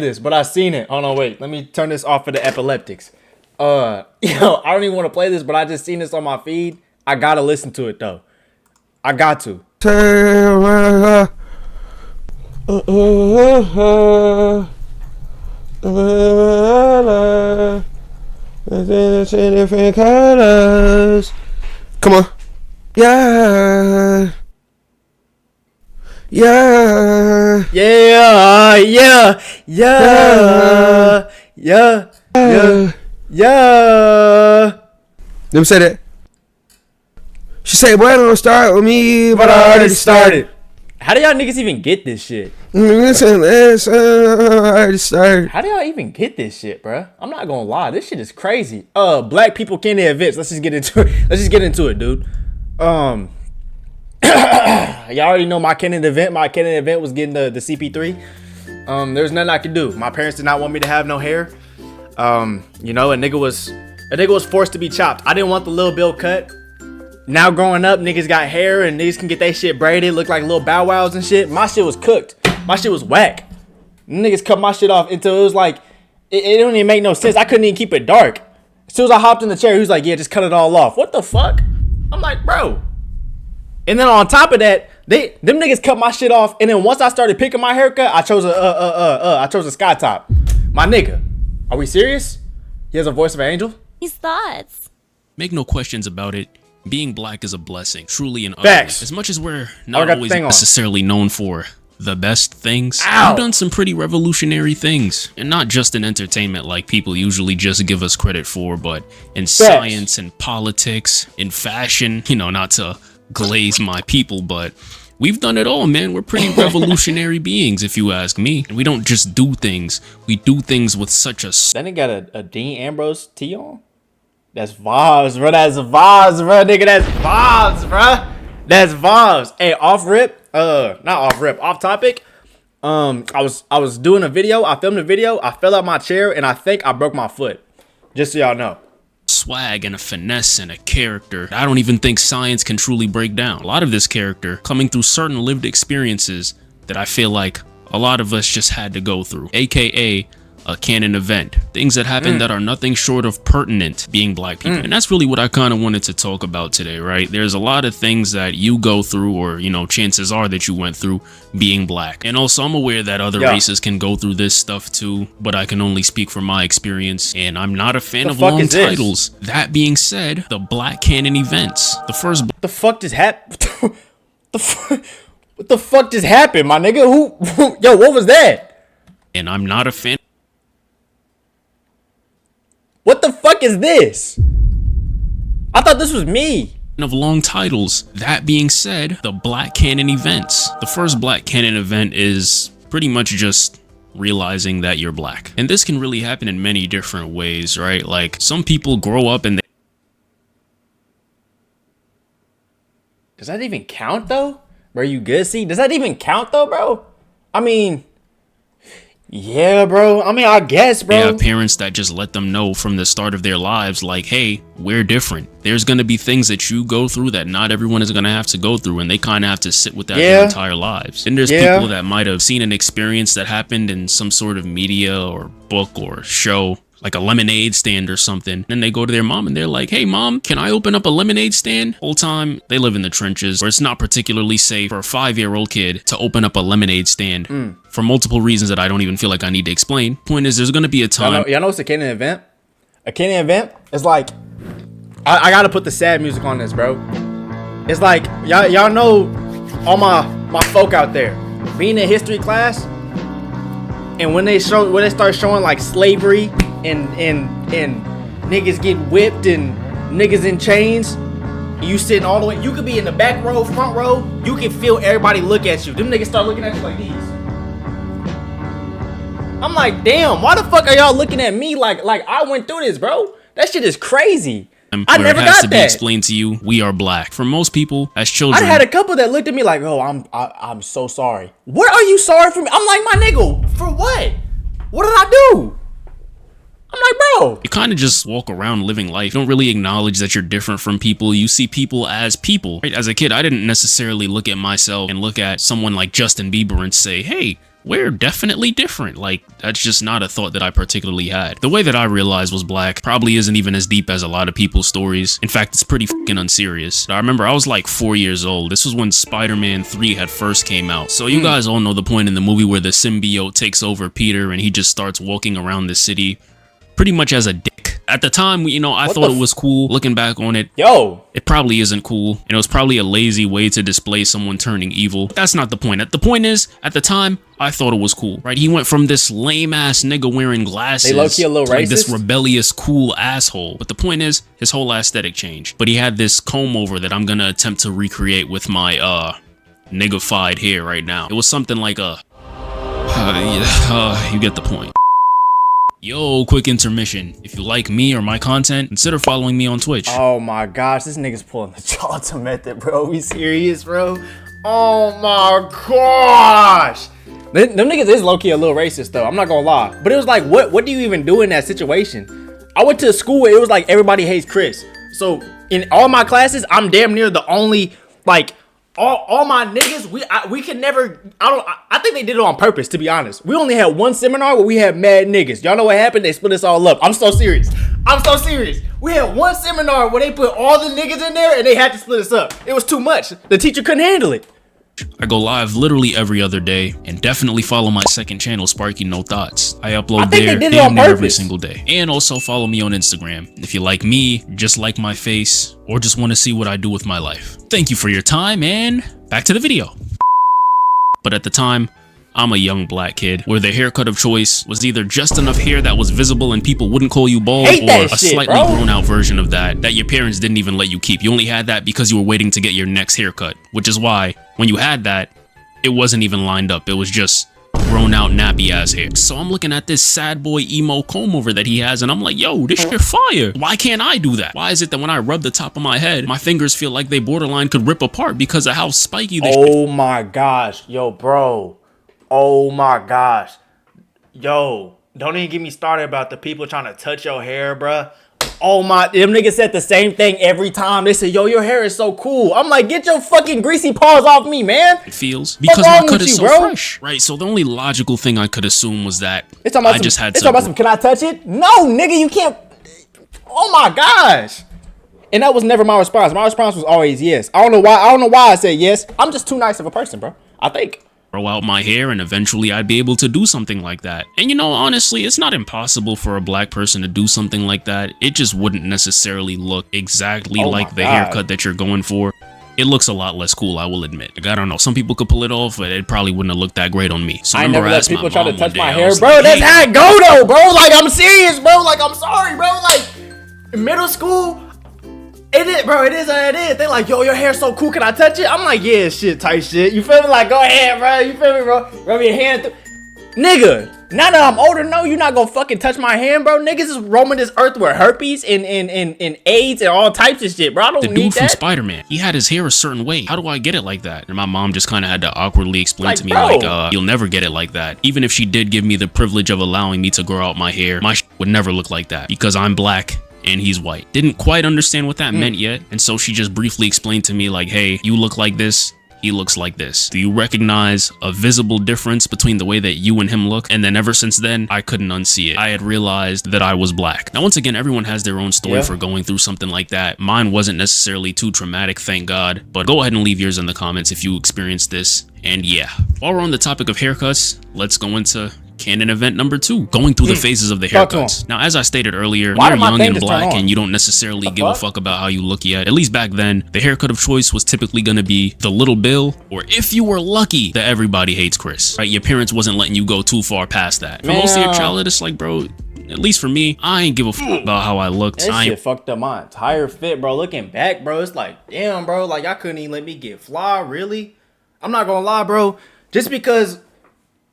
this, but I seen it. Hold on, wait. Let me turn this off for the epileptics. I don't even want to play this, but I just seen this on my feed. I gotta listen to it though. I got to. Different colors. Come on. Yeah. Yeah. Yeah. Yeah. Yeah. Yeah. Yeah. Yeah. Let me say that. She said, "Boy, don't start with me, but I already started." How do y'all niggas even get this shit? Listen, I already started. How do y'all even get this shit, bruh? I'm not gonna lie, this shit is crazy. Black people Canon events. Let's just get into it. Dude. Y'all already know my Canon event. My Canon event was getting the CP3. There's nothing I could do. My parents did not want me to have no hair. You know, a nigga was forced to be chopped. I didn't want the Lil Bill cut. Now growing up, niggas got hair and niggas can get that shit braided, look like little Bow Wows and shit. My shit was cooked. My shit was whack. Niggas cut my shit off until it was like, it didn't even make no sense. I couldn't even keep it dark. As soon as I hopped in the chair, he was like, yeah, just cut it all off. What the fuck? I'm like, bro. And then on top of that, them niggas cut my shit off. And then once I started picking my haircut, I chose a sky top. My nigga, are we serious? He has a voice of an angel? His thoughts. Make no questions about it. Being black is a blessing, truly and utterly. Facts. As much as we're not always necessarily known for the best things, we've done some pretty revolutionary things. And not just in entertainment like people usually just give us credit for, but in science and politics, in fashion, you know, not to glaze my people, but we've done it all, man. We're pretty revolutionary beings, if you ask me. And we don't just do things. We do things with such a... That nigga got a Dean Ambrose tee on? That's vibes, bro. That's vibes, bro. Nigga, that's vibes, bro. That's vibes. Hey, off topic. I was doing a video. I filmed a video. I fell out my chair and I think I broke my foot. Just so y'all know. Swag and a finesse and a character I don't even think science can truly break down. A lot of this character coming through certain lived experiences that I feel like a lot of us just had to go through, aka a Canon event. Things that happen that are nothing short of pertinent being black people. And that's really what I kind of wanted to talk about today, right? There's a lot of things that you go through, or, you know, chances are that you went through being black. And also I'm aware that other races can go through this stuff too, but I can only speak from my experience, and I'm not a fan of long titles. That being said, the Black Canon events. The first... What the fuck just happened? What the fuck just happened, my nigga? Who? Yo, what was that? And I'm not a fan... What the fuck is this? I thought this was me. Of long titles. That being said, the Black Canon events. The first Black Canon event is pretty much just realizing that you're black. And this can really happen in many different ways, right? Like, some people grow up and Does that even count though? Bro, you good? See, does that even count though, bro? I mean... Yeah, bro. I mean, I guess, bro. They have parents that just let them know from the start of their lives, like, hey, we're different. There's going to be things that you go through that not everyone is going to have to go through, and they kind of have to sit with that their entire lives. And there's people that might have seen an experience that happened in some sort of media or book or show, like a lemonade stand or something. Then they go to their mom and they're like, hey mom, can I open up a lemonade stand? Whole time they live in the trenches, where it's not particularly safe for a 5-year-old kid to open up a lemonade stand for multiple reasons that I don't even feel like I need to explain. Point is, there's going to be a time. Y'all know what's a Canon event? A Canon event is like, I got to put the sad music on this, bro. It's like, y'all know all my folk out there being in history class, and when they start showing like slavery and niggas get whipped and niggas in chains, you sitting all the way, you could be in the back row, front row, you can feel everybody look at you. Them niggas start looking at you like these. I'm like, damn, why the fuck are y'all looking at me like I went through this, bro? That shit is crazy. I never got that. It has to be explained to you, we are black. For most people, as children, I had a couple that looked at me like, oh, I'm so sorry. What are you sorry for me? I'm like, my nigga, for what? What did I do? I'm like, bro. You kind of just walk around living life. You don't really acknowledge that you're different from people. You see people as people. Right? As a kid, I didn't necessarily look at myself and look at someone like Justin Bieber and say, hey, we're definitely different. Like, that's just not a thought that I particularly had. The way that I realized was black probably isn't even as deep as a lot of people's stories. In fact, it's pretty fucking unserious. I remember I was like 4 years old. This was when Spider-Man 3 had first came out. So you guys all know the point in the movie where the symbiote takes over Peter and he just starts walking around the city pretty much as a dick. At the time, you know, I thought it was cool. Looking back on it, it probably isn't cool. And it was probably a lazy way to display someone turning evil. That's not the point. The point is, at the time, I thought it was cool, right? He went from this lame-ass nigga wearing glasses low-key a little to like racist. this rebellious, cool asshole. But the point is, his whole aesthetic changed. But he had this comb-over that I'm gonna attempt to recreate with my, niggified hair right now. It was something like you get the point. Yo, quick intermission. If you like me or my content, consider following me on Twitch. Oh my gosh, this nigga's pulling the Chaltom method, bro. We serious, bro? Oh my gosh. Them niggas is low-key a little racist though, I'm not gonna lie. But it was like, what do you even do in that situation? I went to a school where it was like everybody hates Chris. So in all my classes, I'm damn near the only, like, all my niggas, we can never, I think they did it on purpose, to be honest. We only had one seminar where we had mad niggas. Y'all know what happened? They split us all up. I'm so serious. We had one seminar where they put all the niggas in there and they had to split us up. It was too much. The teacher couldn't handle it. I go live literally every other day, and definitely follow my second channel, Sparky No Thoughts. I upload there damn near every single day. And also follow me on Instagram. If you like me, just like my face, or just want to see what I do with my life. Thank you for your time, and back to the video. But at the time, I'm a young black kid where the haircut of choice was either just enough hair that was visible and people wouldn't call you bald, or a slightly grown out version of that your parents didn't even let you keep. You only had that because you were waiting to get your next haircut, which is why when you had that, it wasn't even lined up. It was just grown out nappy ass hair. So I'm looking at this sad boy emo comb over that he has and I'm like, yo, this shit fire. Why can't I do that? Why is it that when I rub the top of my head, my fingers feel like they borderline could rip apart because of how spiky this Oh my gosh. Yo, bro. Oh my gosh. Yo, don't even get me started about the people trying to touch your hair, bruh. Oh my, them niggas said the same thing every time. They said, yo, your hair is so cool. I'm like, get your fucking greasy paws off me, man. It feels because my cut is so fresh. Right, so the only logical thing I could assume was that I just had some. Can I touch it? No, nigga, you can't. Oh my gosh. And that was never my response. My response was always yes. I don't know why I said yes. I'm just too nice of a person, bro. I think. Grow out my hair and eventually I'd be able to do something like that. And you know, honestly, it's not impossible for a black person to do something like that. It just wouldn't necessarily look exactly like the haircut that you're going for. It looks a lot less cool, I will admit. Like, I don't know, some people could pull it off, but it probably wouldn't have looked that great on me. So I never let people try to touch my hair, bro. That's how it go though, bro. Like, I'm serious, bro. Like, I'm sorry, bro. Like, in middle school, it is, bro. It is how it is. They like, yo, your hair's so cool. Can I touch it? I'm like, yeah, shit, tight shit. You feel me? Like, go ahead, bro. You feel me, bro? Rub your hand through. Nigga, now that I'm older, no, you're not gonna fucking touch my hand, bro. Niggas is roaming this earth with herpes and AIDS and all types of shit, bro. I don't need that. The dude from Spider-Man, he had his hair a certain way. How do I get it like that? And my mom just kind of had to awkwardly explain to me, like, you'll never get it like that. Even if she did give me the privilege of allowing me to grow out my hair, my shit would never look like that because I'm black and he's white. Didn't quite understand what that meant yet, and so she just briefly explained to me, like, hey, you look like this, he looks like this. Do you recognize a visible difference between the way that you and him look? And then ever since then, I couldn't unsee it. I had realized that I was black. Now, once again, everyone has their own story for going through something like that. Mine wasn't necessarily too traumatic, thank God, but go ahead and leave yours in the comments if you experienced this. And yeah, while we're on the topic of haircuts, let's go into Canon event number 2, going through the phases of the haircuts. Now, as I stated earlier, when you're young and black and you don't necessarily give a fuck about how you look yet, at least back then, the haircut of choice was typically gonna be the little Bill, or if you were lucky, the everybody hates Chris, right? Your parents wasn't letting you go too far past that. For most of your childhood, it's like, bro, at least for me, I ain't give a fuck about how I looked. That shit fucked up my entire fit, bro. Looking back, bro, it's like, damn, bro, like, y'all couldn't even let me get fly, really? I'm not gonna lie, bro. Just because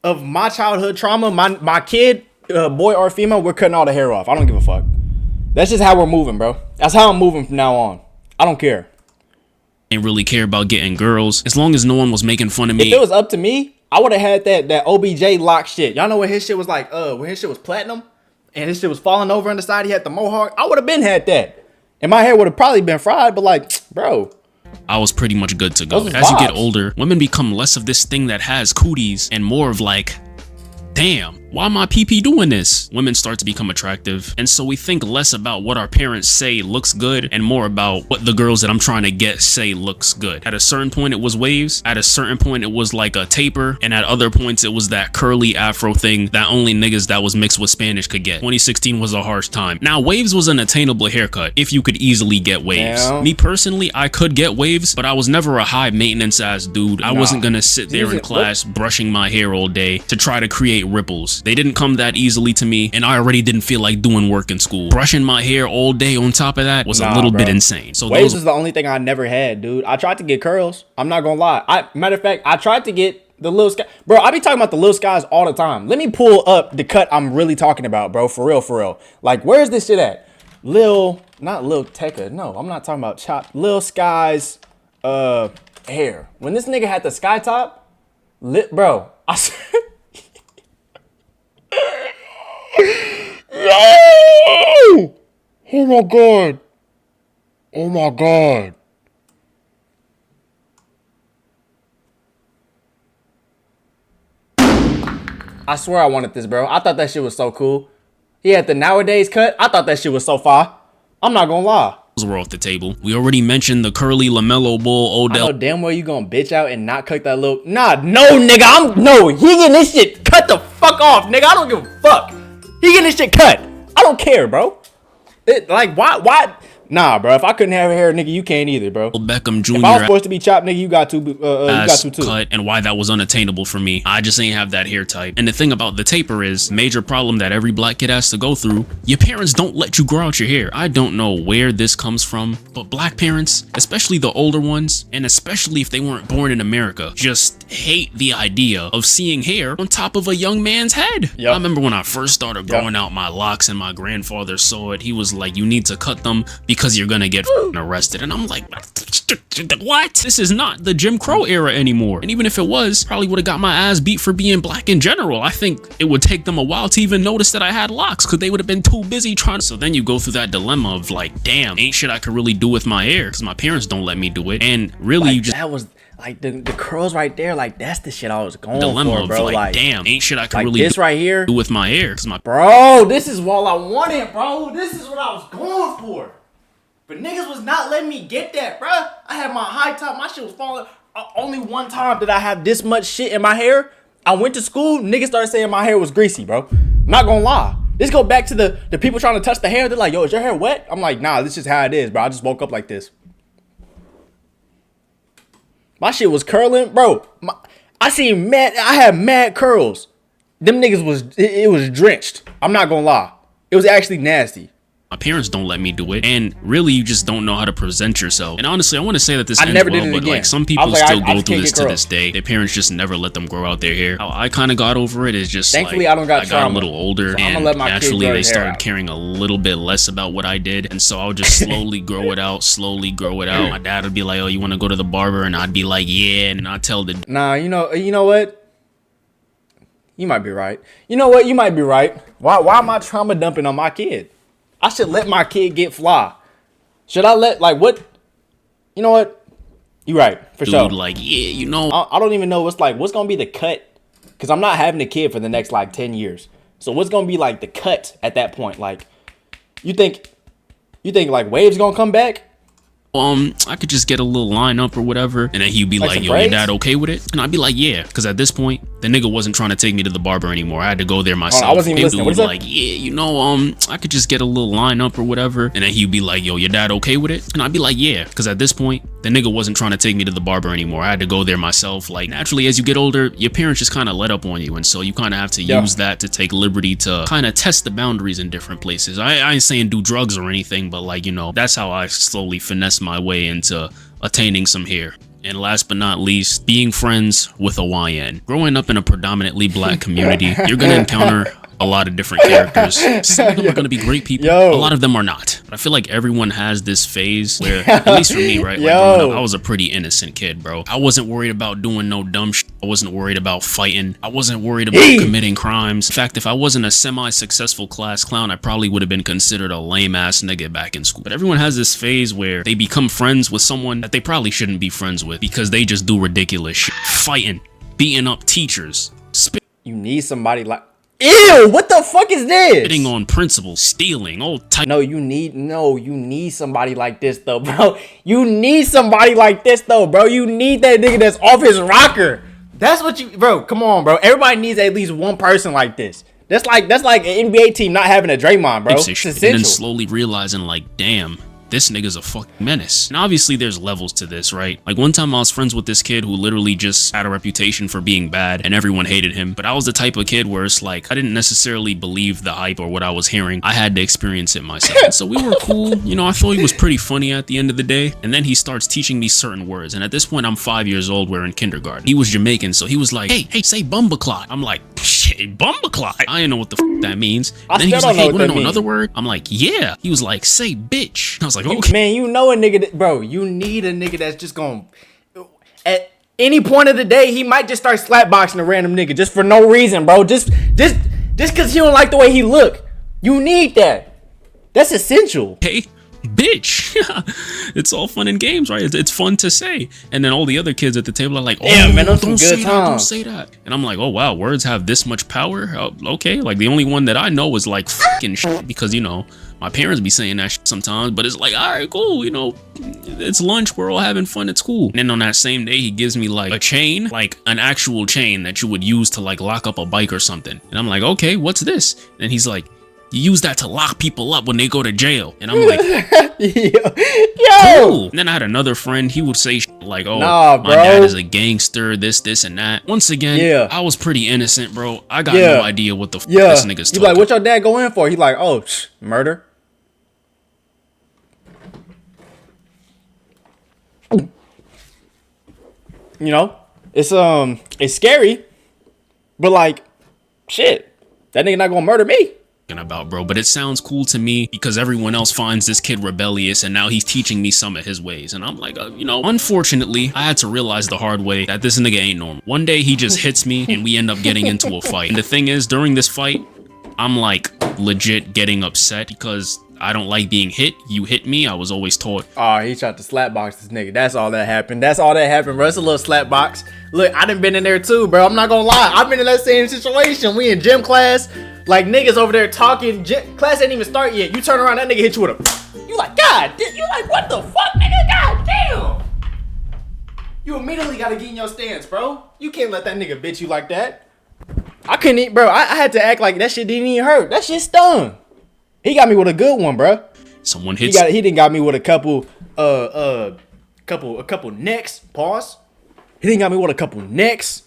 of my childhood trauma, my kid, boy or female, we're cutting all the hair off. I don't give a fuck. That's just how we're moving, bro. That's how I'm moving from now on. I don't care. Ain't really care about getting girls as long as no one was making fun of me. If it was up to me, I would have had that OBJ lock shit. Y'all know when his shit was like, when his shit was platinum and his shit was falling over on the side, he had the mohawk. I would have been had that. And my hair would have probably been fried, but like, bro, I was pretty much good to go. As you get older, women become less of this thing that has cooties and more of like damn, why my PP doing this? Women start to become attractive, and so we think less about what our parents say looks good and more about what the girls that I'm trying to get say looks good. At a certain point it was waves, at a certain point it was like a taper, and at other points it was that curly afro thing that only niggas that was mixed with Spanish could get. 2016 was a harsh time. Now waves was an attainable haircut if you could easily get waves. Yeah. Me personally, I could get waves, but I was never a high maintenance ass dude. I wasn't gonna sit there in class brushing my hair all day to try to create ripples. They didn't come that easily to me, and I already didn't feel like doing work in school. Brushing my hair all day on top of that was a little bit insane. So waves is the only thing I never had, dude. I tried to get curls. I'm not gonna lie. Matter of fact, I tried to get the Lil Sky. Bro, I be talking about the Lil Skies all the time. Let me pull up the cut I'm really talking about, bro. For real, for real. Like, where's this shit at? Not Lil Tecca. No, I'm not talking about Lil Skies hair. When this nigga had the sky top, bro, I swear. Yo! Oh my god. Oh my god. I swear I wanted this, bro. I thought that shit was so cool. He had the nowadays cut. I thought that shit was so fire. I'm not gonna lie. Were off the table. We already mentioned the curly LaMelo Ball Odell. I know damn well you gonna bitch out and not cut that little. Nah, no, nigga. He getting this shit cut the fuck off, nigga. I don't give a fuck. He getting this shit cut. I don't care, bro. Why? Nah, bro. If I couldn't have hair, nigga, you can't either, bro. Beckham Jr. If I was supposed to be chopped, nigga, you got to. You got to too. Cut, and why that was unattainable for me. I just ain't have that hair type. And the thing about the taper is, major problem that every black kid has to go through. Your parents don't let you grow out your hair. I don't know where this comes from, but black parents, especially the older ones, and especially if they weren't born in America, just hate the idea of seeing hair on top of a young man's head. Yep. I remember when I first started growing out my locks, and my grandfather saw it. He was like, "You need to cut them because you're gonna get arrested." And I'm like, what? This is not the Jim Crow era anymore. And even if it was, probably would have got my ass beat for being black in general. I think it would take them a while to even notice that I had locks, because they would have been too busy trying. So then you go through that dilemma of like, damn, ain't shit I could really do with my hair because my parents don't let me do it. And really, like, you just, that was like the curls right there. Like, that's the shit I was going dilemma for, bro. Of like, damn, ain't shit I could like really this right here do with my hair. Bro, this is all I wanted, bro. This is what I was going for. But niggas was not letting me get that, bro. I had my high top. My shit was falling. Only one time did I have this much shit in my hair. I went to school. Niggas started saying my hair was greasy, bro. Not gonna lie. This go back to the people trying to touch the hair. They're like, yo, is your hair wet? I'm like, nah, this is how it is, bro. I just woke up like this. My shit was curling, bro. I had mad curls. Them niggas it was drenched. I'm not gonna lie. It was actually nasty. My parents don't let me do it, and really you just don't know how to present yourself. And honestly, I want to say that this ends never well, did it but again. Like some people like, still I go through this to curls. this day. Their parents just never let them grow out their hair. How I kind of got over it is just thankfully like, I don't got I got trauma. a little older, So and let my naturally they started out. caring a little bit less about what I did, and so I would just slowly grow it out, slowly grow it out. My dad would be like, "Oh, you want to go to the barber?" And I'd be like, "Yeah," and I'd tell the Nah, you know what? You might be right. You know what? You might be right. Why am I trauma dumping on my kid? I should let my kid get fly. Should I let, like, what? You know what? You right, for dude, sure. like, yeah, you know. I don't even know what's gonna be the cut, because I'm not having a kid for the next like 10 years. So what's gonna be like the cut at that point? Like, you think like waves gonna come back? I could just get a little lineup or whatever, and then he'd be like, "Yo, your dad okay with it?" And I'd be like, "Yeah," because at this point, the nigga wasn't trying to take me to the barber anymore. I had to go there myself. I wasn't even listening. What is that? Like, "Yeah, you know, I could just get a little lineup or whatever," and then he'd be like, "Yo, your dad okay with it?" And I'd be like, "Yeah," because at this point, the nigga wasn't trying to take me to the barber anymore. I had to go there myself. Like, naturally, as you get older, your parents just kind of let up on you, and so you kind of have to use that to take liberty to kind of test the boundaries in different places. I ain't saying do drugs or anything, but like, you know, that's how I slowly finesse my way into attaining some hair. And last but not least, being friends with a YN. Growing up in a predominantly black community, you're gonna encounter a lot of different characters. Some of them are gonna be great people. A lot of them are not. But I feel like everyone has this phase where, at least for me, right? Like growing up, I was a pretty innocent kid, bro. I wasn't worried about doing no dumb shit. I wasn't worried about fighting. I wasn't worried about committing crimes. In fact, if I wasn't a semi-successful class clown, I probably would have been considered a lame-ass nigga back in school. But everyone has this phase where they become friends with someone that they probably shouldn't be friends with because they just do ridiculous shit. Fighting, beating up teachers, You need somebody like. Ew! What the fuck is this? Hitting on principle, stealing, all type. No, you need somebody like this though, bro. You need somebody like this though, bro. You need that nigga that's off his rocker. That's what you, bro. Come on, bro. Everybody needs at least one person like this. That's like an NBA team not having a Draymond, bro. It's essential. And then slowly realizing, like, damn, this nigga's a fucking menace. And obviously there's levels to this, right? Like one time I was friends with this kid who literally just had a reputation for being bad and everyone hated him. But I was the type of kid where it's like, I didn't necessarily believe the hype or what I was hearing. I had to experience it myself. And so we were cool. You know, I thought he was pretty funny at the end of the day. And then he starts teaching me certain words. And at this point, I'm 5 years old. We're in kindergarten. He was Jamaican. So he was like, hey, say bumbaclot. I'm like, shit, bumbaclot. I didn't know what the f that means. And then he was like, hey, wanna know another word? I'm like, yeah. He was like, say bitch. I was like, okay. Man, you know a nigga that, bro, you need a nigga that's just gonna, at any point of the day, he might just start slapboxing a random nigga just for no reason, bro. Just cause he don't like the way he look. You need that. That's essential. Hey, bitch. It's all fun and games, right? It's fun to say. And then all the other kids at the table are like, oh, yeah, man, those don't some good say times. that, don't say that. And I'm like, oh, wow, words have this much power? Okay, like the only one that I know is like fucking shit because, you know, my parents be saying that shit sometimes, but it's like, all right, cool, you know, it's lunch, we're all having fun, it's cool. And then on that same day, he gives me like a chain, like an actual chain that you would use to like lock up a bike or something. And I'm like, okay, what's this? And he's like, you use that to lock people up when they go to jail. And I'm like, yo. Cool. And then I had another friend, he would say shit like, oh, nah, my dad is a gangster, this and that. Once again, I was pretty innocent, bro. I got no idea what the f this nigga's talking. You like, what your dad go in for? He like, oh, murder. You know, it's scary, but like, shit, that nigga not gonna murder me. About, bro, but it sounds cool to me because everyone else finds this kid rebellious and now he's teaching me some of his ways. And I'm like, you know, unfortunately, I had to realize the hard way that this nigga ain't normal. One day he just hits me and we end up getting into a fight. And the thing is, during this fight, I'm like legit getting upset because I don't like being hit. You hit me. I was always taught. Oh, he tried to slapbox this nigga. That's all that happened. That's all that happened, bro. It's a little slapbox. Look, I done been in there too, bro. I'm not gonna lie. I've been in that same situation. We in gym class. Like, niggas over there talking. Class ain't even start yet. You turn around, that nigga hit you with a... You like, God, you like, what the fuck, nigga? God damn. You immediately gotta get in your stance, bro. You can't let that nigga bitch you like that. I couldn't eat, bro. I had to act like that shit didn't even hurt. That shit stung. He got me with a good one, bro. Someone hits. He didn't got me with a couple necks. Pause. He didn't got me with a couple necks.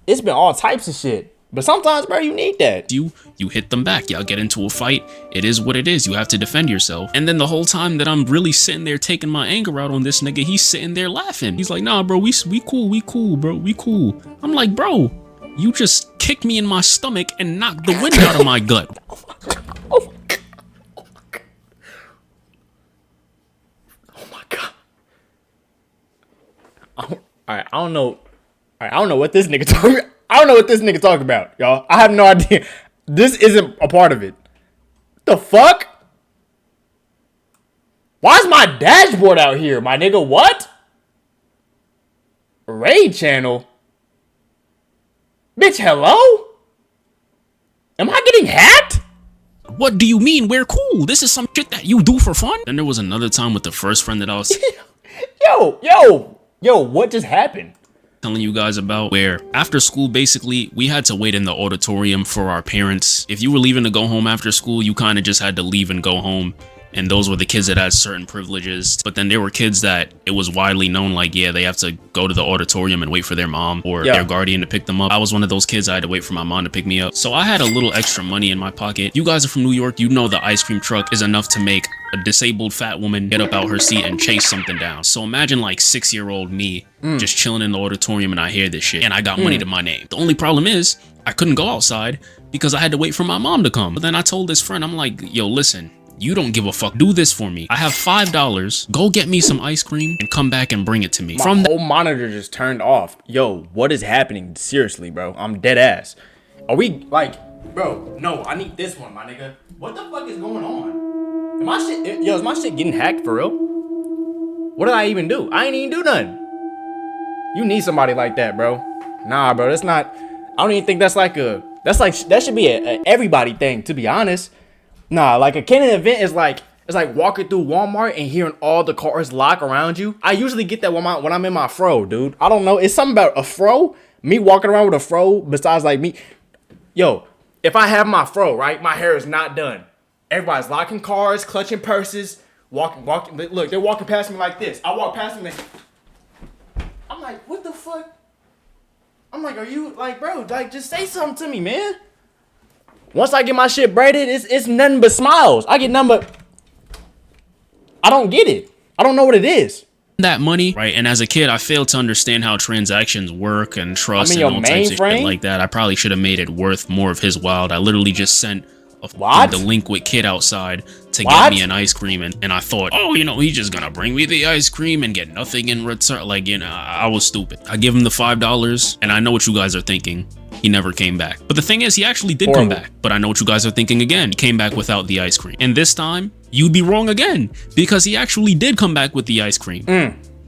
It's been all types of shit. But sometimes, bro, you need that. You hit them back. Y'all get into a fight. It is what it is. You have to defend yourself. And then the whole time that I'm really sitting there taking my anger out on this nigga, he's sitting there laughing. He's like, nah, bro, we cool, bro. We cool. I'm like, bro, you just kicked me in my stomach and knocked the wind out of my gut. Oh my god. All right, I don't know. All right, I don't know what this nigga talking. I don't know what this nigga talking about, y'all. I have no idea. This isn't a part of it. The fuck? Why is my dashboard out here, my nigga? What? Raid channel? Bitch, hello? Am I getting hacked? What do you mean? We're cool. This is some shit that you do for fun. Then there was another time with the first friend that I was Yo, what just happened? Telling you guys about, where after school, basically, we had to wait in the auditorium for our parents. If you were leaving to go home after school, you kind of just had to leave and go home. And those were the kids that had certain privileges. But then there were kids that it was widely known, like, yeah, they have to go to the auditorium and wait for their mom or their guardian to pick them up. I was one of those kids. I had to wait for my mom to pick me up. So I had a little extra money in my pocket. You guys are from New York. You know the ice cream truck is enough to make a disabled fat woman get up out her seat and chase something down. So imagine like 6-year-old me just chilling in the auditorium and I hear this shit and I got money to my name. The only problem is I couldn't go outside because I had to wait for my mom to come. But then I told this friend, I'm like, yo, listen, you don't give a fuck. Do this for me. I have $5. Go get me some ice cream and come back and bring it to me. My whole monitor just turned off. Yo, what is happening? Seriously, bro. I'm dead ass. Are we like, bro, no, I need this one, my nigga. What the fuck is going on? Is my shit getting hacked for real? What did I even do? I ain't even do nothing. You need somebody like that, bro. Nah, bro, that's not I don't even think that's like that should be a everybody thing, to be honest. Nah, like a Canon event is like, it's like walking through Walmart and hearing all the cars lock around you. I usually get that when I'm in my fro, dude. I don't know. It's something about a fro. Me walking around with a fro, besides like me. Yo, if I have my fro, right, my hair is not done. Everybody's locking cars, clutching purses, walking. Look, they're walking past me like this. I walk past them and I'm like, what the fuck? I'm like, are you like, bro, like, just say something to me, man. Once I get my shit braided, it's nothing but smiles. I get nothing but, I don't get it. I don't know what it is. That money, right? And as a kid, I failed to understand how transactions work and trust and all types of shit like that. I probably should have made it worth more of his while. I literally just sent a delinquent kid outside to get me an ice cream, and I thought, oh, you know, he's just gonna bring me the ice cream and get nothing in return. Like, you know, I was stupid. I give him the $5, and I know what you guys are thinking. He never came back. But the thing is, he actually did come back. But I know what you guys are thinking again. He came back without the ice cream. And this time, you'd be wrong again, because he actually did come back with the ice cream.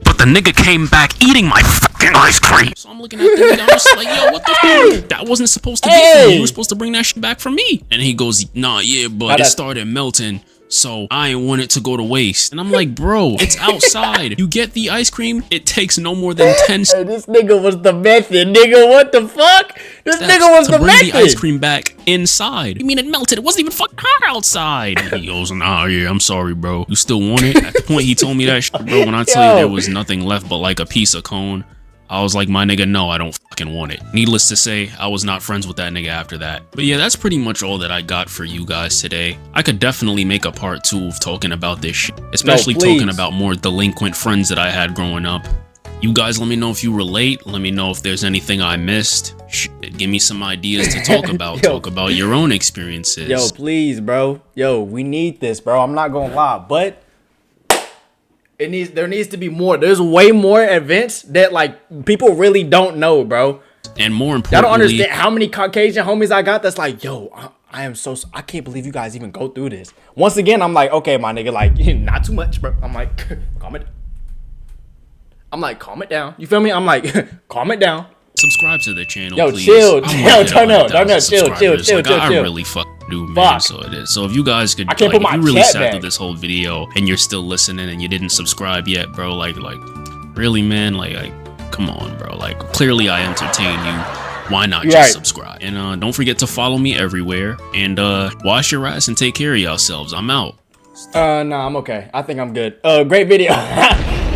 But the nigga came back eating my fucking ice cream. So I'm looking at the nigga, I'm just like, yo, what the fuck? That wasn't supposed to be for me. You were supposed to bring that shit back for me. And he goes, nah, yeah, but it started melting, so I ain't want it to go to waste. And I'm like, bro, it's outside. You get the ice cream, it takes no more than 10 seconds. Hey, this nigga was the method, nigga. What the fuck? This nigga was the method. To bring the ice cream back inside. You mean it melted? It wasn't even fucking hot outside. He goes, nah, yeah, I'm sorry, bro. You still want it? At the point he told me that shit, bro, when I tell you there was nothing left but like a piece of cone, I was like, my nigga, no, I don't fucking want it. Needless to say, I was not friends with that nigga after that. But yeah, that's pretty much all that I got for you guys today. I could definitely make a part 2 of talking about this shit, especially talking about more delinquent friends that I had growing up. You guys let me know if you relate. Let me know if there's anything I missed. Shit, give me some ideas to talk about. Talk about your own experiences. Yo, please, bro. Yo, we need this, bro. I'm not gonna lie, but there needs to be more. There's way more events that like people really don't know, bro. And more importantly, y'all don't understand how many Caucasian homies I got that's like, yo, I can't believe you guys even go through this. Once again, I'm like, okay, my nigga, like, not too much, bro. I'm like, calm it down. You feel me? I'm like, calm it down. Subscribe to the channel, yo, please. Chill. I really fucking do, man. So it is. So if you guys could, like, if you really sat through this whole video and you're still listening and you didn't subscribe yet, bro, like, really, man, like, come on, bro. Like, clearly I entertain you. Why not just subscribe? And don't forget to follow me everywhere. And wash your ass and take care of yourselves. I'm out. Nah, I'm okay. I think I'm good. Great video.